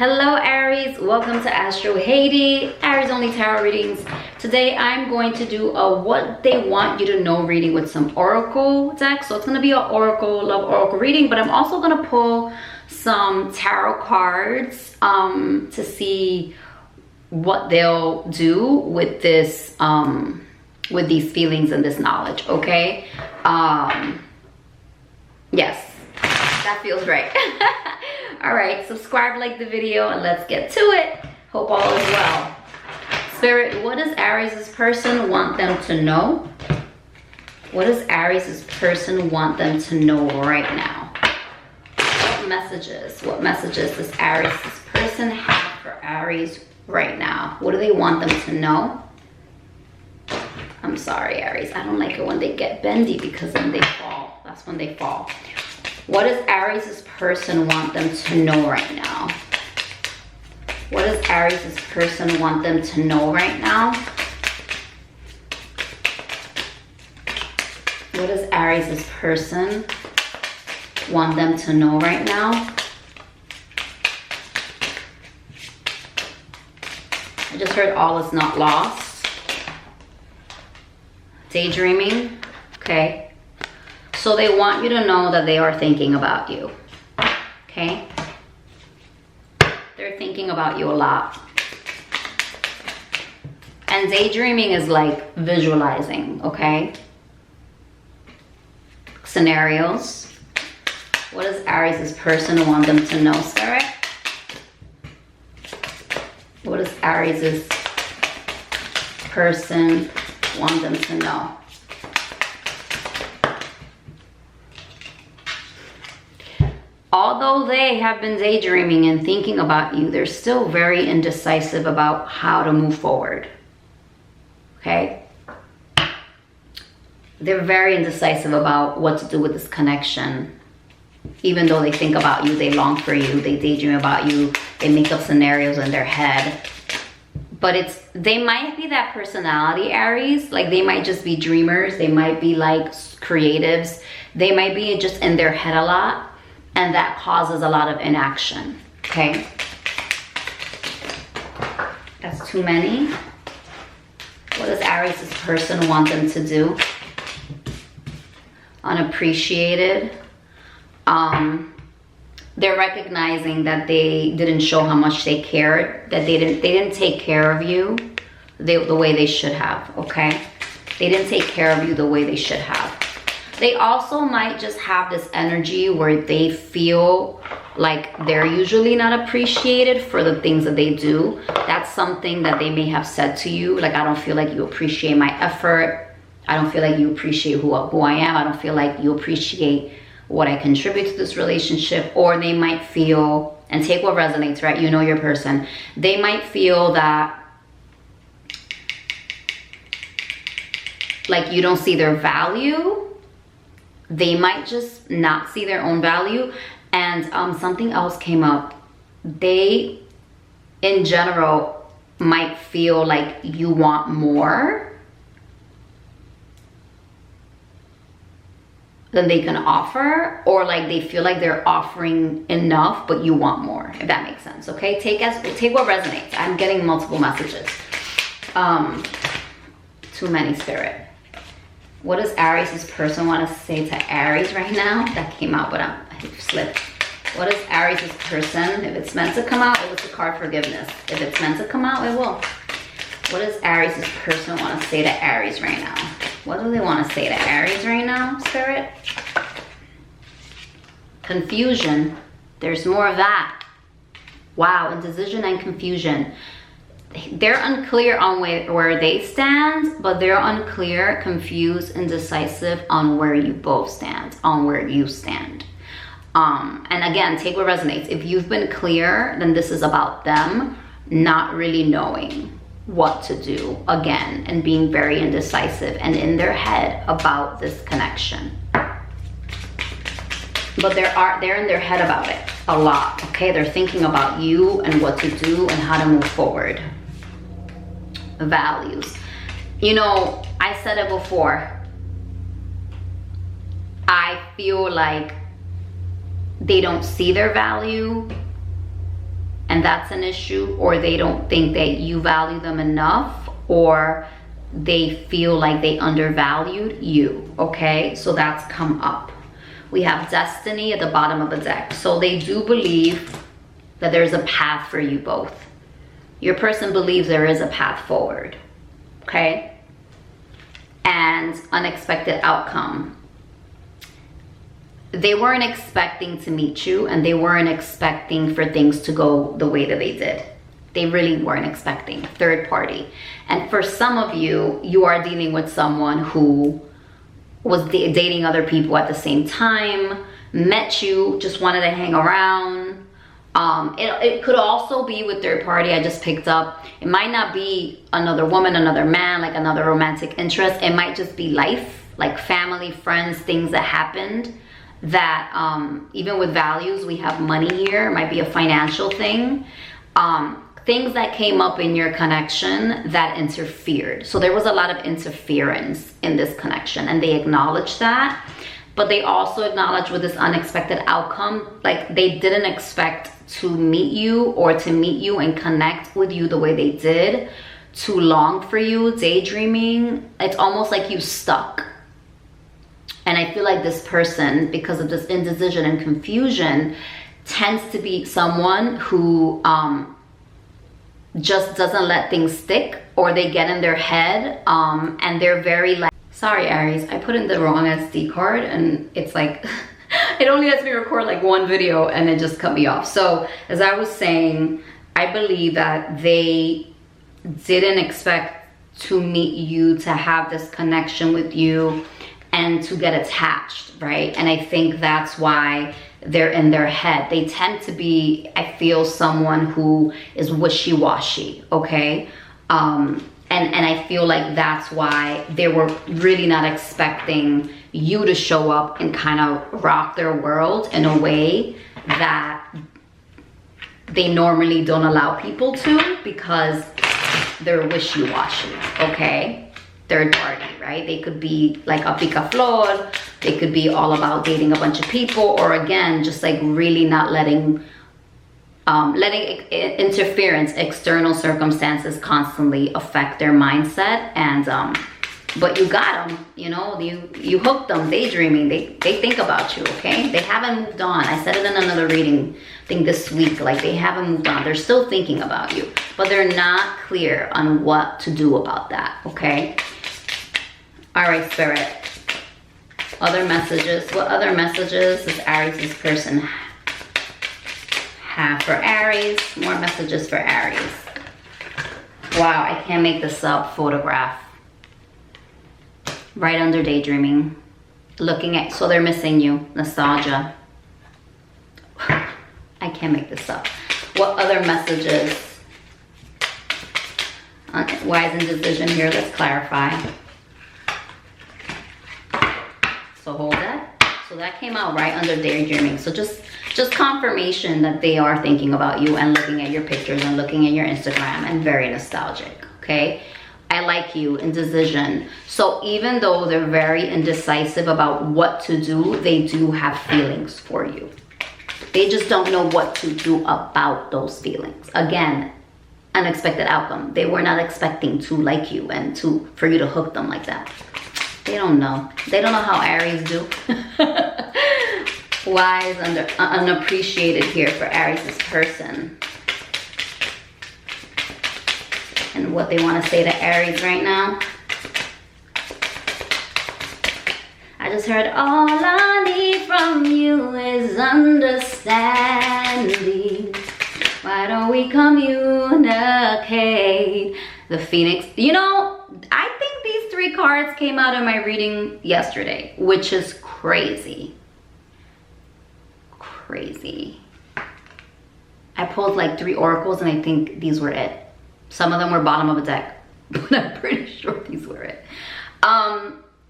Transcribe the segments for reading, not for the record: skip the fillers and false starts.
Hello Aries, welcome to Astro Haiti, Aries only tarot readings. Today I'm going to do a what they want you to know reading with some oracle decks. So it's going to be an oracle, love oracle reading, but I'm also going to pull some tarot cards to see what they'll do with this, with these feelings and this knowledge, okay? Yes, that feels right. All right, subscribe, like the video, and let's get to it. Hope all is well. Spirit, what does Aries' person want them to know? What does Aries' person want them to know right now? What messages does Aries' person have for Aries right now? What do they want them to know? I'm sorry, Aries. I don't like it when they get bendy because then they fall. That's when they fall. What does Aries' person want them to know right now? What does Aries' person want them to know right now? What does Aries' person want them to know right now? I just heard all is not lost. Daydreaming, okay. So they want you to know that they are thinking about you, okay? They're thinking about you a lot. And daydreaming is like visualizing, okay? Scenarios. What does Aries' person want them to know, Spirit? What does Aries' person want them to know? Although they have been daydreaming and thinking about you, they're still very indecisive about how to move forward, okay? They're very indecisive about what to do with this connection. Even though they think about you, they long for you, they daydream about you, they make up scenarios in their head. But they might be that personality, Aries. Like they might just be dreamers. They might be like creatives. They might be just in their head a lot. And that causes a lot of inaction, okay? That's too many. What does Aries' person want them to do? Unappreciated. They're recognizing that they didn't show how much they cared, that they didn't take care of you the way they should have, okay? They didn't take care of you the way they should have. They also might just have this energy where they feel like they're usually not appreciated for the things that they do. That's something that they may have said to you. Like, I don't feel like you appreciate my effort. I don't feel like you appreciate who I am. I don't feel like you appreciate what I contribute to this relationship. Or they might feel, and take what resonates, right? You know your person. They might feel that like you don't see their value. They might just not see their own value. And something else came up. They, in general, might feel like you want more than they can offer, or like they feel like they're offering enough, but you want more, if that makes sense, okay? Take what resonates. I'm getting multiple messages. Too many, Spirit. What does Aries' person want to say to Aries right now? That came out, but I slipped. What does Aries' person, if it's meant to come out, it was the card forgiveness. If it's meant to come out, it will. What does Aries' person want to say to Aries right now? What do they want to say to Aries right now, Spirit? Confusion. There's more of that. Wow, indecision and confusion. They're unclear on where they stand, but they're unclear, confused, indecisive on where you both stand, on where you stand. And again, take what resonates. If you've been clear, then this is about them not really knowing what to do again and being very indecisive and in their head about this connection. But they're in their head about it a lot, okay? They're thinking about you and what to do and how to move forward. Values. You know, I said it before. I feel like they don't see their value and and that's an issue, or they don't think that you value them enough, or they feel like they undervalued you, okay? So that's come up. We have Destiny at the bottom of the deck. So they do believe that there's a path for you both. Your person believes there is a path forward, okay? And unexpected outcome. They weren't expecting to meet you, and they weren't expecting for things to go the way that they did. They really weren't expecting. Third party. And for some of you, you are dealing with someone who was dating other people at the same time, met you, just wanted to hang around. It could also be with third party. I just picked up. It might not be another woman, another man, like another romantic interest. It might just be life, like family, friends, things that happened that even with values, we have money here. It might be a financial thing. Things that came up in your connection that interfered. So there was a lot of interference in this connection, and they acknowledged that. But they also acknowledge with this unexpected outcome, like they didn't expect to meet you or to meet you and connect with you the way they did, to long for you, daydreaming. It's almost like you stuck. And I feel like this person, because of this indecision and confusion, tends to be someone who just doesn't let things stick, or they get in their head and they're very like, sorry Aries, I put in the wrong SD card and it's like, it only lets me record like one video and it just cut me off. So as I was saying, I believe that they didn't expect to meet you, to have this connection with you, and to get attached, right? And I think that's why they're in their head. They tend to be, I feel, someone who is wishy-washy, okay? And I feel like that's why they were really not expecting you to show up and kind of rock their world in a way that they normally don't allow people to, because they're wishy-washy, okay? Third party, right? They could be like a picaflor, they could be all about dating a bunch of people, or again, just like really not letting interference, external circumstances constantly affect their mindset. And but you got them, you know, you hooked them, daydreaming. They think about you, okay? They haven't moved on. I said it in another reading, I think this week, like they haven't moved on. They're still thinking about you, but they're not clear on what to do about that, okay? All right, Spirit. Other messages. What other messages does Aries' person have for Aries? More messages for Aries. Wow, I can't make this up. Photograph. Right under daydreaming. Looking at, so they're missing you. Nostalgia. I can't make this up. What other messages? Why is indecision here? Let's clarify. So hold that. So that came out right under daydreaming. So just confirmation that they are thinking about you and looking at your pictures and looking at your Instagram, and very nostalgic, okay? I like you, indecision. So even though they're very indecisive about what to do, they do have feelings for you. They just don't know what to do about those feelings. Again, unexpected outcome. They were not expecting to like you and for you to hook them like that. They don't know. They don't know how Aries do. Why is unappreciated here for Aries' person? And what they want to say to Aries right now. I just heard, all I need from you is understanding. Why don't we communicate? The Phoenix. You know, I think these three cards came out in my reading yesterday, which is crazy. Crazy. I pulled like 3 oracles and I think these were it. Some of them were bottom of a deck, but I'm pretty sure these were it.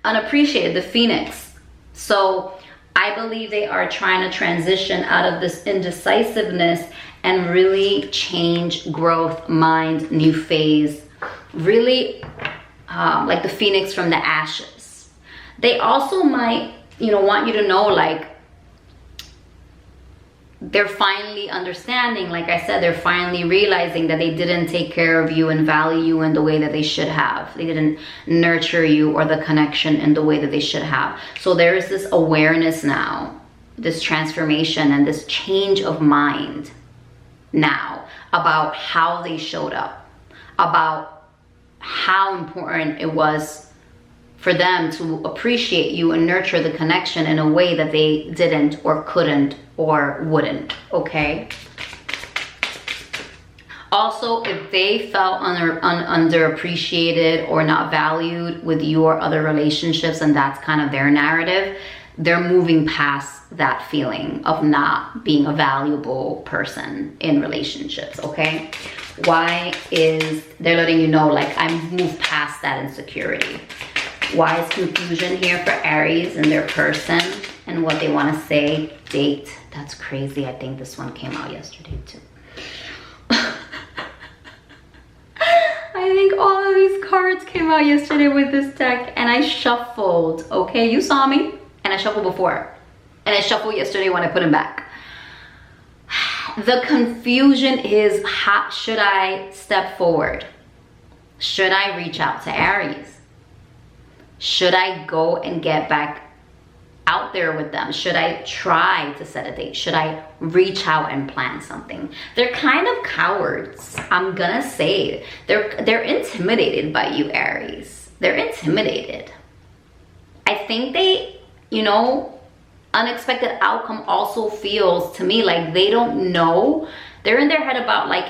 Unappreciated, the Phoenix. So I believe they are trying to transition out of this indecisiveness and really change, growth, mind, new phase. Really like the Phoenix from the ashes. They also might, you know, want you to know, like, they're finally understanding, like I said, they're finally realizing that they didn't take care of you and value you in the way that they should have. They didn't nurture you or the connection in the way that they should have. So there is this awareness now, this transformation and this change of mind now about how they showed up, about how important it was for them to appreciate you and nurture the connection in a way that they didn't or couldn't or wouldn't, okay? Also, if they felt underappreciated or not valued with your other relationships, and that's kind of their narrative, they're moving past that feeling of not being a valuable person in relationships, okay? Why is they're letting you know, like, I'm moved past that insecurity? Why is confusion here for Aries and their person and what they want to say? Date. That's crazy. I think this one came out yesterday too. I think all of these cards came out yesterday with this deck, and I shuffled, okay? You saw me, and I shuffled before. And I shuffled yesterday when I put them back. The confusion is, should I step forward? Should I reach out to Aries? Should I go and get back out there with them? Should I try to set a date? Should I reach out and plan something? They're kind of cowards. I'm gonna say they're intimidated by you, Aries. They're intimidated. I think they, you know, unexpected outcome also feels to me like they don't know. They're in their head about, like,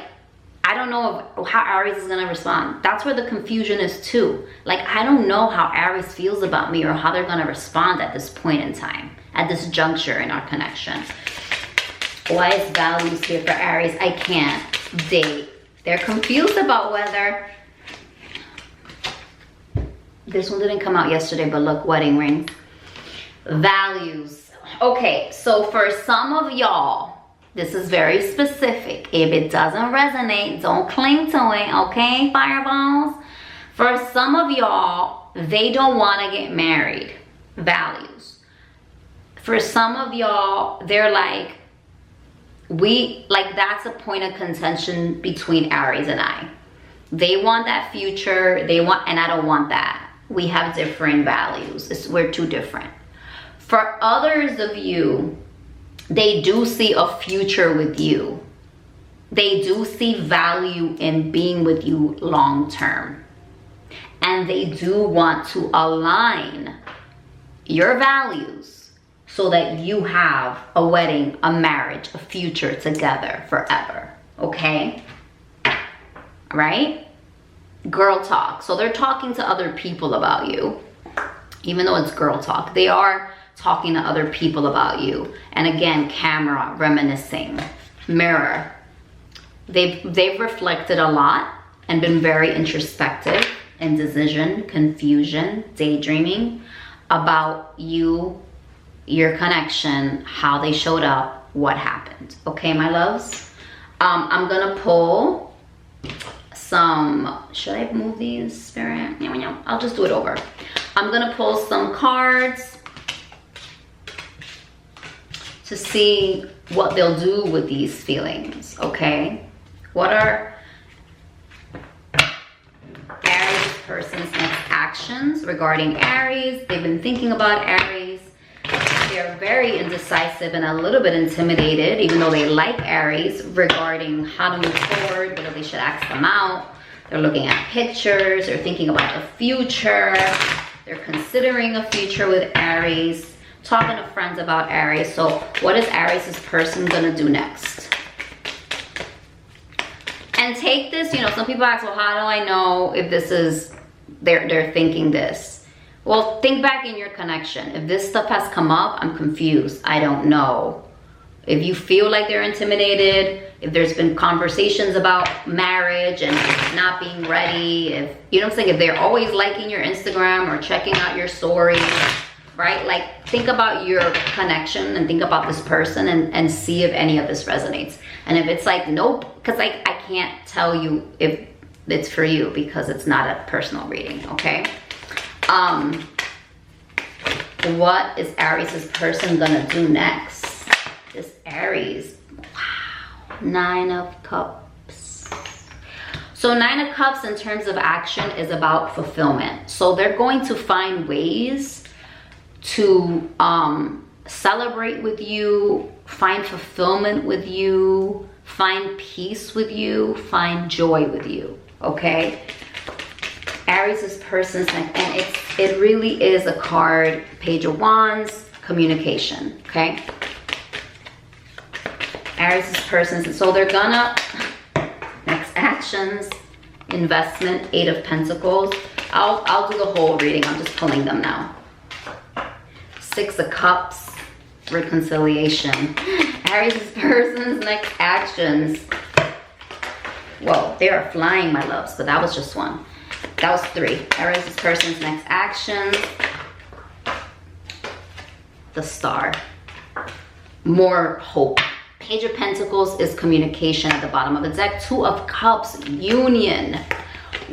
I don't know how Aries is gonna respond. That's where the confusion is too. Like, I don't know how Aries feels about me or how they're gonna respond at this point in time, at this juncture in our connection. Why is values here for Aries? I can't date. They're confused about whether, this one didn't come out yesterday, but look, wedding ring. Values. Okay, so for some of y'all, this is very specific. If it doesn't resonate, don't cling to it, okay, fireballs? For some of y'all, they don't want to get married. Values. For some of y'all, they're like, that's a point of contention between Aries and I. They want that future, and I don't want that. We have different values. We're too different. For others of you, they do see a future with you. They do see value in being with you long term. And they do want to align your values so that you have a wedding, a marriage, a future together forever. Okay? Right? Girl talk. So they're talking to other people about you. Even though it's girl talk, they are talking to other people about you. And again, camera, reminiscing, mirror. They've reflected a lot and been very introspective, indecision, confusion, daydreaming about you, your connection, how they showed up, what happened. Okay, my loves? I'm gonna pull some, should I move these, Spirit? I'll just do it over. I'm gonna pull some cards to see what they'll do with these feelings, okay? What are Aries person's next actions regarding Aries? They've been thinking about Aries. They're very indecisive and a little bit intimidated, even though they like Aries, regarding how to move forward, whether they should ask them out. They're looking at pictures, they're thinking about the future. They're considering a future with Aries. Talking to friends about Aries. So what is Aries' person gonna do next? And take this, you know, some people ask, well, how do I know if this is, they're thinking this? Well, think back in your connection. If this stuff has come up, I'm confused. I don't know. If you feel like they're intimidated, if there's been conversations about marriage and not being ready, if, you know what I'm saying, if they're always liking your Instagram or checking out your stories, right? Like, think about your connection and think about this person and see if any of this resonates. And if it's like, nope, because I can't tell you if it's for you because it's not a personal reading, okay? What is Aries' person gonna do next? This Aries, Nine of Cups. So 9 of Cups in terms of action is about fulfillment. So they're going to find ways to celebrate with you, find fulfillment with you, find peace with you, find joy with you, okay? Aries is person's next, and it really is a card, Page of Wands, communication, okay? Aries is person's, so they're gonna, next actions, investment, 8 of Pentacles. I'll do the whole reading, I'm just pulling them now. 6 of Cups, reconciliation. Aries is person's next actions. Whoa, they are flying, my loves, but that was just one. That was 3. Aries is person's next actions. The Star. More hope. Page of Pentacles is communication at the bottom of the deck. 2 of Cups, union.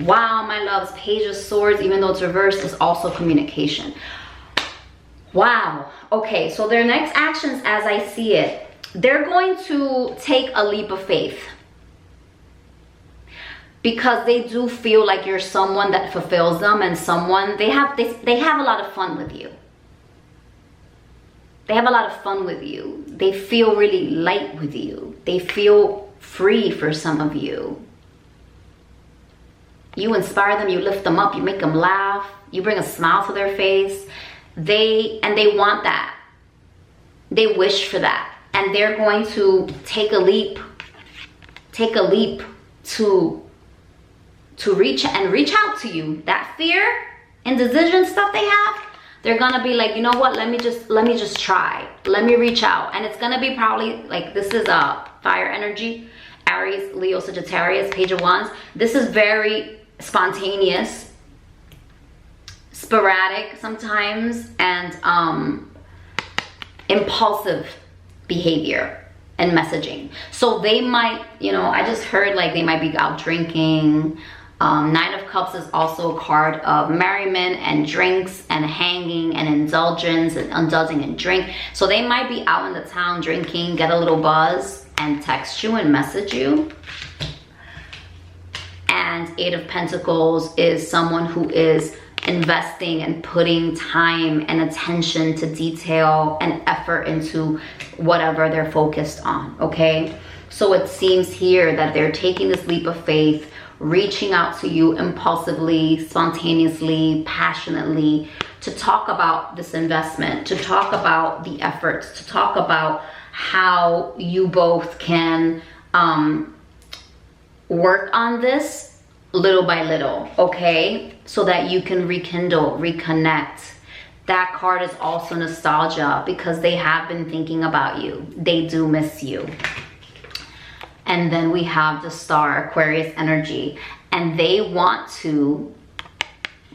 Wow, my loves. Page of Swords, even though it's reversed, is also communication. Wow. Okay, so their next actions, as I see it, they're going to take a leap of faith, because they do feel like you're someone that fulfills them, and someone they have a lot of fun with you. They have a lot of fun with you. They feel really light with you. They feel free for some of you. You inspire them, you lift them up, you make them laugh, you bring a smile to their face. They want that. They wish for that. And they're going to take a leap to reach out to you. That fear, indecision stuff they have, they're gonna be like, you know what, let me just try, let me reach out. And it's gonna be probably like, this is a fire energy, Aries, Leo, Sagittarius, Page of Wands. This is very spontaneous, sporadic sometimes, and impulsive behavior and messaging. So they might, you know, I just heard like they might be out drinking. 9 of Cups is also a card of merriment and drinks and hanging and indulgence and indulging in drink. So they might be out in the town drinking, get a little buzz, and text you and message you. And 8 of Pentacles is someone who is investing and putting time and attention to detail and effort into whatever they're focused on, okay? So it seems here that they're taking this leap of faith, reaching out to you impulsively, spontaneously, passionately, to talk about this investment, to talk about the efforts, to talk about how you both can work on this little by little, okay? So that you can rekindle, reconnect. That card is also nostalgia, because they have been thinking about you. They do miss you. And then we have the Star, Aquarius energy, and they want to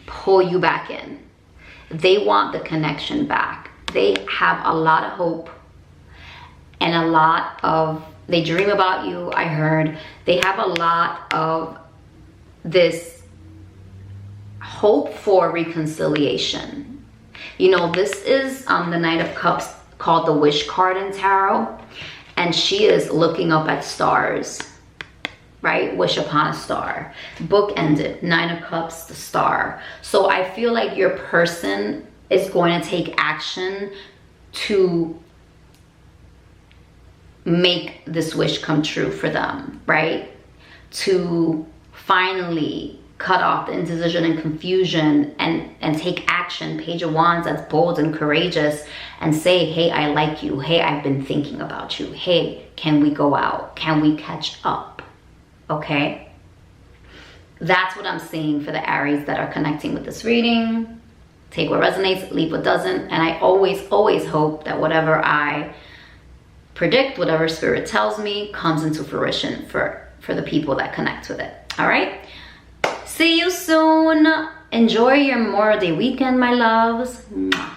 pull you back in. They want the connection back. They have a lot of hope and a lot of, they dream about you, I heard. They have a lot of this hope for reconciliation. You know, this is the Knight of Cups, called the Wish card in tarot. And she is looking up at stars, right? Wish upon a star. Book ended, 9 of Cups, the Star. So I feel like your person is going to take action to make this wish come true for them, right? To finally cut off the indecision and confusion and take action. Page of Wands, that's bold and courageous, and say, hey, I like you. Hey, I've been thinking about you. Hey, can we go out? Can we catch up? Okay? That's what I'm seeing for the Aries that are connecting with this reading. Take what resonates, leave what doesn't. And I always, always hope that whatever I predict, whatever spirit tells me, comes into fruition for the people that connect with it. All right? See you soon. Enjoy your Memorial Day weekend, my loves. Mwah.